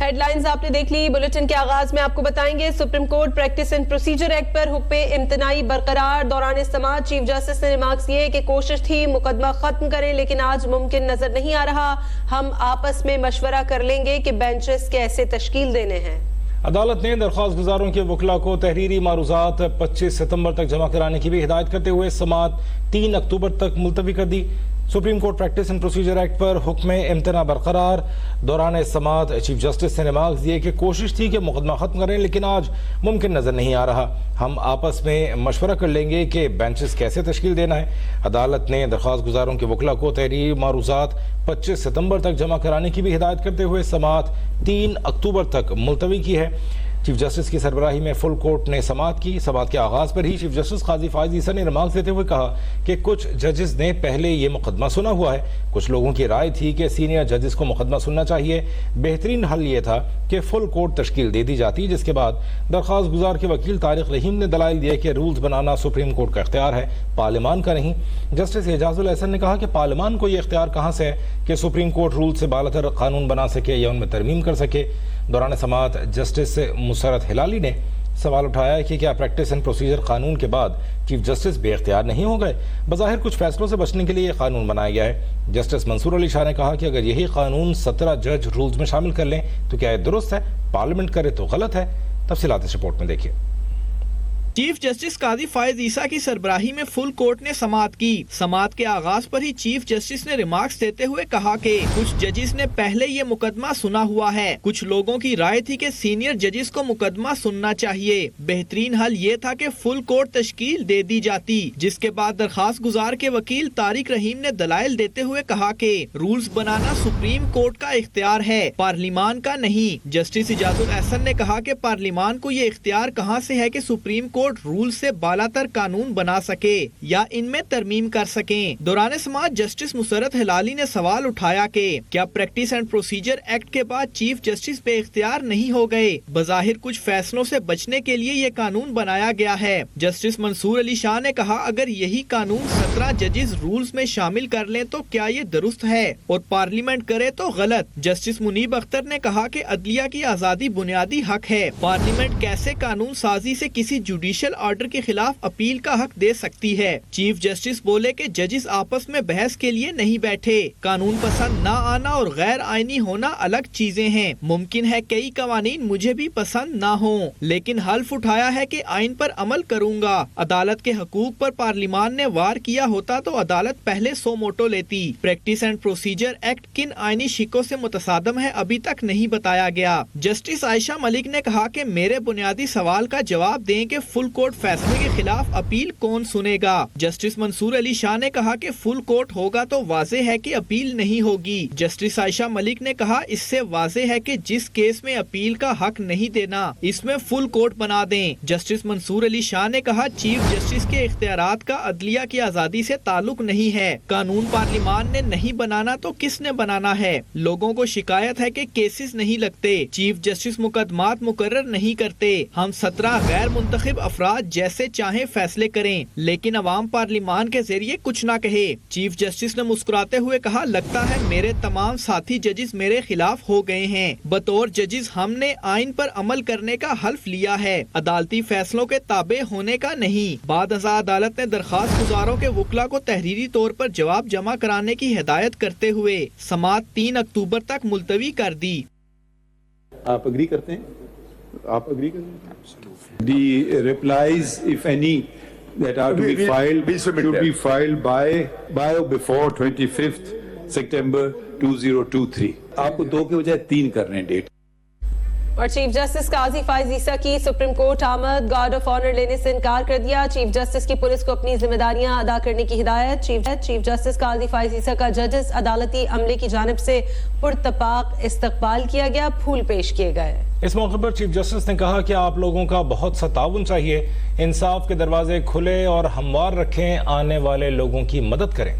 Head lines آپ نے دیکھ لی. بلیٹن کے آغاز میں آپ کو بتائیں گے Supreme Court Practice and Procedure Act پر حکم امتناعی برقرار. دوران سماعت چیف جسٹس نے ریمارکس کیے کہ کوشش تھی مقدمہ ختم کریں لیکن آج ممکن نظر نہیں آ رہا. ہم آپس میں مشورہ کر لیں گے کہ بینچز کیسے تشکیل دینے ہیں. عدالت نے درخواست گزاروں کے وکلاء کو تحریری معروضات 25 ستمبر تک جمع کرانے کی بھی ہدایت کرتے ہوئے سماعت 3 اکتوبر تک ملتوی کر دی. Supreme Court Practice and Procedure Act پر حکم امتناع برقرار. دوران سماعت چیف جسٹس نے ریمارکس دیے کہ کوشش تھی کہ مقدمہ ختم کریں لیکن آج ممکن نظر نہیں آ رہا. ہم آپس میں مشورہ کر لیں گے کہ بینچز کیسے تشکیل دینا ہے. عدالت نے درخواست گزاروں کے وکلاء کو تحریری معروضات 25 ستمبر تک جمع کرانے کی بھی ہدایت کرتے ہوئے سماعت 3 اکتوبر تک ملتوی کی ہے. چیف جسٹس کی سربراہی میں فل کورٹ نے سماعت کی. سماعت کے آغاز پر ہی چیف جسٹس قاضی فائز عیسیٰ نے ریمارکس دیتے ہوئے کہا کہ کچھ ججز نے پہلے یہ مقدمہ سنا ہوا ہے. کچھ لوگوں کی رائے تھی کہ سینئر ججز کو مقدمہ سننا چاہیے. بہترین حل یہ تھا کہ فل کورٹ تشکیل دے دی جاتی. جس کے بعد درخواست گزار کے وکیل طارق رحیم نے دلائل دیے کہ رولز بنانا سپریم کورٹ کا اختیار ہے, پارلیمان کا نہیں. جسٹس اعجاز الاحسن نے کہا کہ پارلیمان کو یہ اختیار کہاں سے ہے کہ سپریم کورٹ رول سے بالاتر قانون بنا سکے یا ان میں ترمیم کر سکے. دوران سماعت جسٹس مسرت ہلالی نے سوال اٹھایا کہ کیا پریکٹس اینڈ پروسیجر قانون کے بعد چیف جسٹس بے اختیار نہیں ہو گئے؟ بظاہر کچھ فیصلوں سے بچنے کے لیے یہ قانون بنایا گیا ہے. جسٹس منصور علی شاہ نے کہا کہ اگر یہی قانون 17 جج رولز میں شامل کر لیں تو کیا یہ درست ہے؟ پارلیمنٹ کرے تو غلط ہے. تفصیلات اس رپورٹ میں دیکھیے. چیف جسٹس قاضی فائز عیسیٰ کی سربراہی میں فل کورٹ نے سماعت کی. سماعت کے آغاز پر ہی چیف جسٹس نے ریمارکس دیتے ہوئے کہا کہ کچھ ججز نے پہلے یہ مقدمہ سنا ہوا ہے. کچھ لوگوں کی رائے تھی کہ سینئر ججز کو مقدمہ سننا چاہیے. بہترین حل یہ تھا کہ فل کورٹ تشکیل دے دی جاتی. جس کے بعد درخواست گزار کے وکیل طارق رحیم نے دلائل دیتے ہوئے کہا کہ رولز بنانا سپریم کورٹ کا اختیار ہے, پارلیمان کا نہیں. جسٹس اعجاز الاحسن نے کہا کہ پارلیمان کو یہ اختیار کہاں سے ہے کہ سپریم کورٹ رول سے بالاتر قانون بنا سکے یا ان میں ترمیم کر سکیں. دوران سماعت جسٹس مسرت ہلالی نے سوال اٹھایا کہ کیا پریکٹس اینڈ پروسیجر ایکٹ کے بعد چیف جسٹس بے اختیار نہیں ہو گئے؟ بظاہر کچھ فیصلوں سے بچنے کے لیے یہ قانون بنایا گیا ہے. جسٹس منصور علی شاہ نے کہا اگر یہی قانون 17 ججز رولز میں شامل کر لیں تو کیا یہ درست ہے اور پارلیمنٹ کرے تو غلط؟ جسٹس منیب اختر نے کہا کہ عدلیہ کی آزادی بنیادی حق ہے. پارلیمنٹ کیسے قانون سازی سے کسی جوڈیشل آرڈر کے خلاف اپیل کا حق دے سکتی ہے؟ چیف جسٹس بولے کہ ججز آپس میں بحث کے لیے نہیں بیٹھے. قانون پسند نہ آنا اور غیر آئینی ہونا الگ چیزیں ہیں. ممکن ہے کئی قوانین مجھے بھی پسند نہ ہوں لیکن حلف اٹھایا ہے کہ آئین پر عمل کروں گا. عدالت کے حقوق پر پارلیمان نے وار کیا ہوتا تو عدالت پہلے سو موٹو لیتی. پریکٹس اینڈ پروسیجر ایکٹ کن آئینی شکوں سے متصادم ہے ابھی تک نہیں بتایا گیا. جسٹس عائشہ ملک نے کہا کہ میرے بنیادی سوال کا جواب دیں کہ فل کورٹ فیصلے کے خلاف اپیل کون سنے گا؟ جسٹس منصور علی شاہ نے کہا کہ فل کورٹ ہوگا تو واضح ہے کہ اپیل نہیں ہوگی. جسٹس عائشہ ملک نے کہا اس سے واضح ہے کہ جس کیس میں اپیل کا حق نہیں دینا اس میں فل کورٹ بنا دیں. جسٹس منصور علی شاہ نے کہا چیف جسٹس کے اختیارات کا عدلیہ کی آزادی سے تعلق نہیں ہے. قانون پارلیمان نے نہیں بنانا تو کس نے بنانا ہے؟ لوگوں کو شکایت ہے کہ کیسز نہیں لگتے, چیف جسٹس مقدمات مقرر نہیں کرتے. ہم 17 غیر منتخب افراد جیسے چاہیں فیصلے کریں لیکن عوام پارلیمان کے ذریعے کچھ نہ کہے. چیف جسٹس نے مسکراتے ہوئے کہا لگتا ہے میرے تمام ساتھی ججز میرے خلاف ہو گئے ہیں. بطور ججز ہم نے آئین پر عمل کرنے کا حلف لیا ہے, عدالتی فیصلوں کے تابع ہونے کا نہیں. بعد ازاں عدالت نے درخواست گزاروں کے وکلاء کو تحریری طور پر جواب جمع کرانے کی ہدایت کرتے ہوئے سماعت 3 اکتوبر تک ملتوی کر دی. آپ اگری کرتے ہیں؟ آپ اگری کرتے ہیں؟ The replies, if any, that are to be filed should be filed by or before 25th September 2023. آپ کو 2 کے بجائے 3 کر رہے ہیں ڈیٹ. اور چیف جسٹس قاضی فائز عیسیٰ کی سپریم کورٹ آمد, گارڈ آف آنر لینے سے انکار کر دیا. چیف جسٹس کی پولیس کو اپنی ذمہ داریاں ادا کرنے کی ہدایت. چیف جسٹس قاضی فائز عیسیٰ کا ججز عدالتی عملے کی جانب سے پرتپاق استقبال کیا گیا, پھول پیش کیے گئے. اس موقع پر چیف جسٹس نے کہا کہ آپ لوگوں کا بہت سا تعاون چاہیے, انصاف کے دروازے کھلے اور ہموار رکھیں, آنے والے لوگوں کی مدد کریں.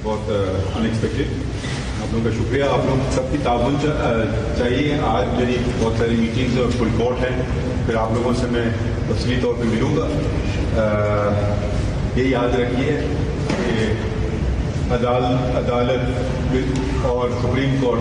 بہت انیکسپیکٹڈ, آپ لوگوں کا شکریہ. آپ لوگ سب کی تعاون چاہیے. آج میری بہت ساری میٹنگز اور فل کورٹ ہیں, پھر آپ لوگوں سے میں تفصیلی طور پہ ملوں گا. یہ یاد رکھیے کہ عدالت اور supreme court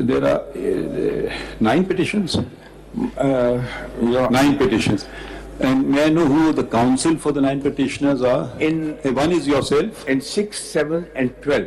There are 9 petitions. 9 petitions. And may I know who the counsel for the 9 petitioners are? One is yourself. In 6, 7 and 12.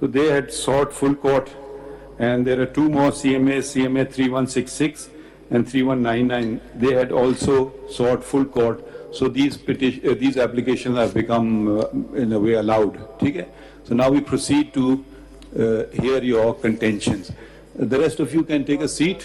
So they had sought full court, and there are 2 more CMAs, CMA 3166 and 3199. They had also sought full court. So these applications have become in a way allowed. Okay? So now we proceed to hear your contentions. The rest of you can take a seat.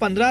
15